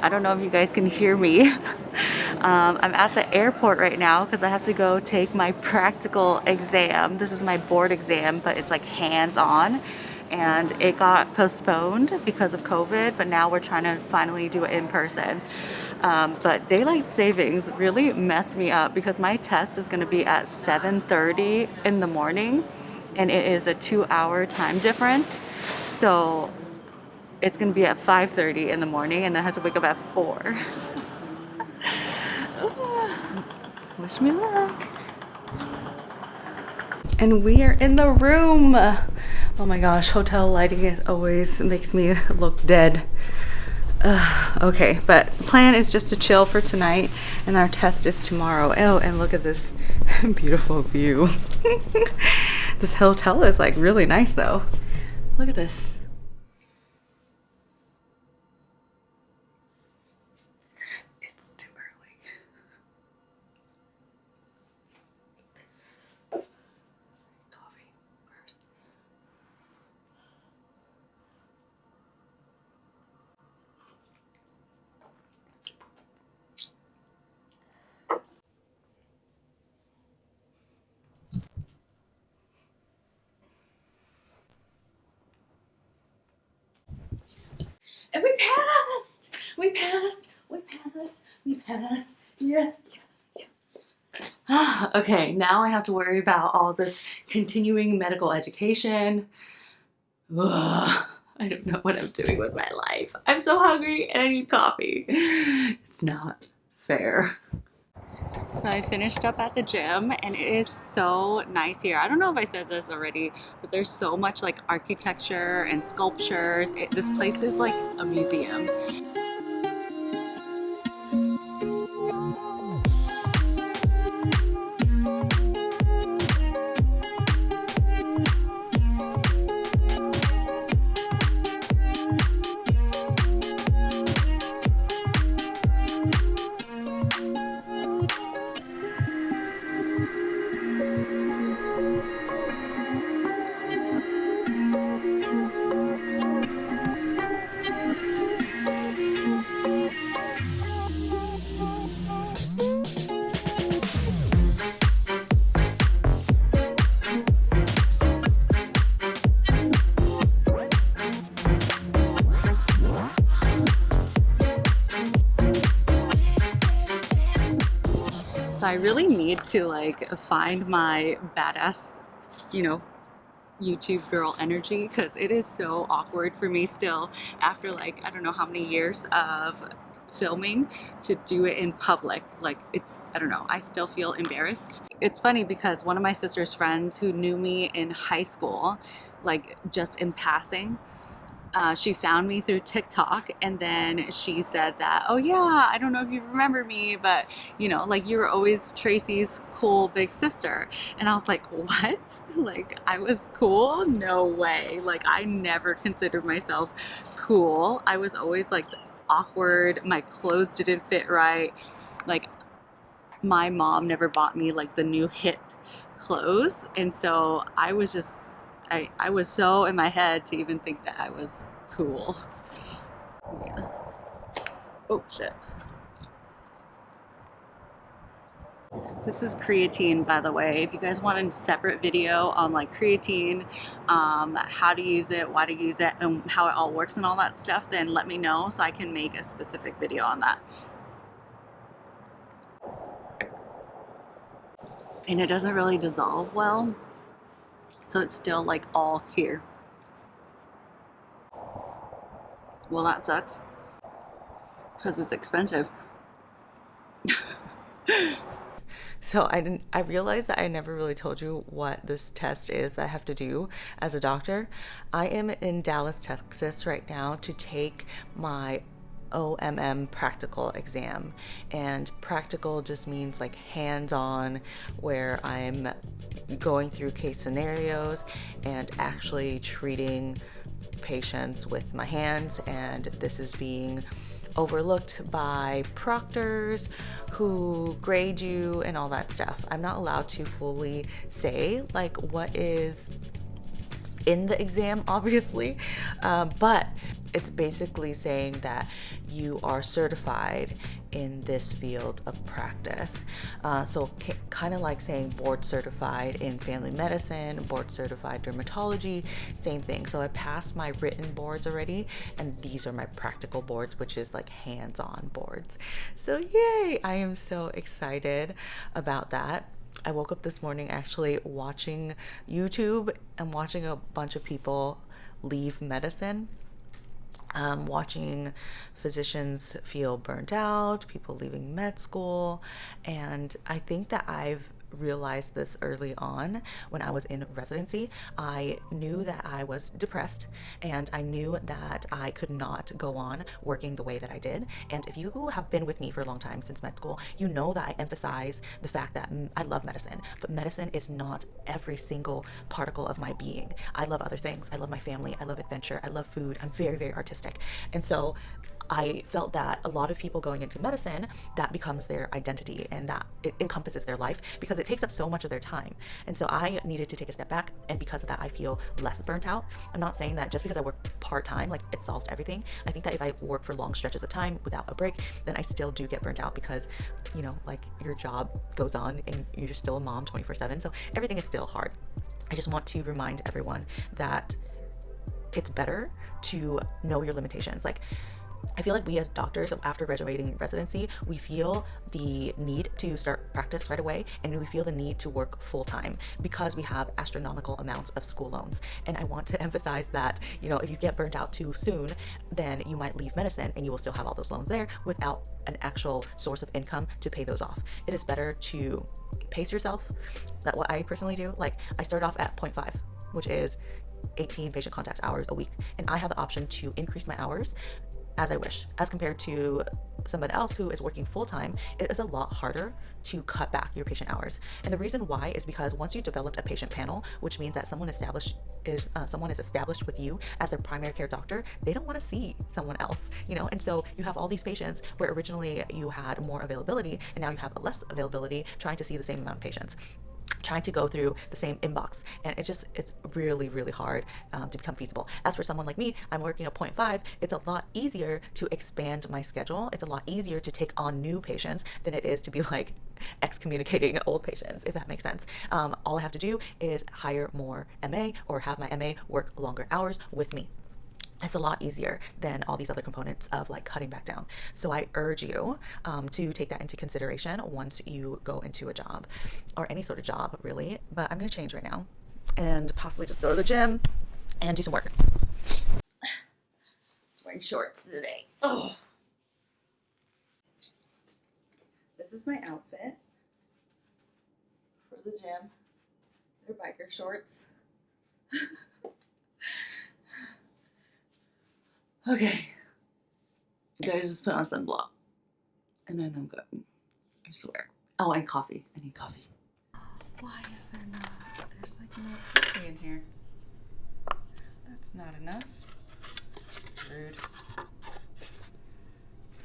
I don't know if you guys can hear me. I'm at the airport right now because I have to go take my practical exam. This is my board exam, but it's like hands-on. And it got postponed because of COVID, but now we're trying to finally do it in person. But daylight savings really messed me up because my test is going to be at 7:30 in the morning, and it is a 2-hour time difference. So it's going to be at 5:30 in the morning, and then I have to wake up at 4. Wish me luck. And we are in the room. Oh my gosh, hotel lighting is always makes me look dead. Okay, but plan is just to chill for tonight, and our test is tomorrow. Oh, and look at this beautiful view. This hotel is like really nice though. Look at this. It's too early. Coffee first. And we passed! We passed! We passed! We passed! Yeah. Okay, now I have to worry about all this continuing medical education. Ugh, I don't know what I'm doing with my life. I'm so hungry and I need coffee. It's not fair. So I finished up at the gym and it is so nice here. I don't know if I said this already, but there's so much like architecture and sculptures. This place is like a museum. So I really need to like find my badass, YouTube girl energy, because it is so awkward for me still after like, I don't know how many years of filming to do it in public. Like I don't know, I still feel embarrassed. It's funny because one of my sister's friends who knew me in high school, like just in passing, she found me through TikTok, and then she said that, oh yeah, I don't know if you remember me, but like you were always Tracy's cool big sister. And I was like, what? Like I was cool? No way. Like I never considered myself cool. I was always like awkward. My clothes didn't fit right. Like my mom never bought me like the new hip clothes. And so I was just I was so in my head to even think that I was cool. Yeah. Oh shit. This is creatine, by the way. If you guys want a separate video on like creatine, how to use it, why to use it, and how it all works and all that stuff, then let me know so I can make a specific video on that. And it doesn't really dissolve well. So it's still like all here. Well, that sucks because it's expensive. So I realized that I never really told you what this test is that I have to do as a doctor. I am in Dallas, Texas right now to take my OMM practical exam, and practical just means like hands-on, where I'm going through case scenarios and actually treating patients with my hands, and this is being overlooked by proctors who grade you and all that stuff. I'm not allowed to fully say like what is in the exam, obviously, but it's basically saying that you are certified in this field of practice. So kind of like saying board certified in family medicine, board certified dermatology, same thing. So I passed my written boards already, and these are my practical boards, which is like hands-on boards. So yay, I am so excited about that. I woke up this morning actually watching YouTube and watching a bunch of people leave medicine, watching physicians feel burnt out, people leaving med school. And I think that I've realized this early on when I was in residency. I knew that I was depressed, and I knew that I could not go on working the way that I did. And if you have been with me for a long time since med school, you know that I emphasize the fact that I love medicine, but medicine is not every single particle of my being. I love other things. I love my family. I love adventure. I love food. I'm very, very artistic. And so I felt that a lot of people going into medicine, that becomes their identity, and that it encompasses their life because it takes up so much of their time. And so I needed to take a step back, and because of that I feel less burnt out. I'm not saying that just because I work part-time like it solves everything. I think that if I work for long stretches of time without a break, then I still do get burnt out because, you know, like your job goes on and you're still a mom 24/7, so everything is still hard. I just want to remind everyone that it's better to know your limitations. Like, I feel like we as doctors, after graduating residency, we feel the need to start practice right away, and we feel the need to work full time because we have astronomical amounts of school loans. And I want to emphasize that, you know, if you get burnt out too soon, then you might leave medicine and you will still have all those loans there without an actual source of income to pay those off. It is better to pace yourself. That's what I personally do. Like, I start off at 0.5, which is 18 patient contacts hours a week, and I have the option to increase my hours as I wish. As compared to somebody else who is working full-time, it is a lot harder to cut back your patient hours. And the reason why is because once you developed a patient panel, which means that someone is established with you as their primary care doctor, they don't want to see someone else, you know. And so you have all these patients where originally you had more availability, and now you have less availability trying to see the same amount of patients, trying to go through the same inbox, and it's really, really hard to become feasible. As for someone like me, I'm working at 0.5. It's a lot easier to expand my schedule. It's a lot easier to take on new patients than it is to be like excommunicating old patients, if that makes sense. All I have to do is hire more MA or have my MA work longer hours with me. It's a lot easier than all these other components of like cutting back down. So I urge you to take that into consideration once you go into a job, or any sort of job really. But I'm gonna change right now and possibly just go to the gym and do some work. Wearing shorts today. Oh, this is my outfit for the gym. They're biker shorts. Okay, gotta just put on sunblock, and then I'm good. I swear. Oh, and coffee. I need coffee. Why is there not? There's like no coffee in here. That's not enough. Rude.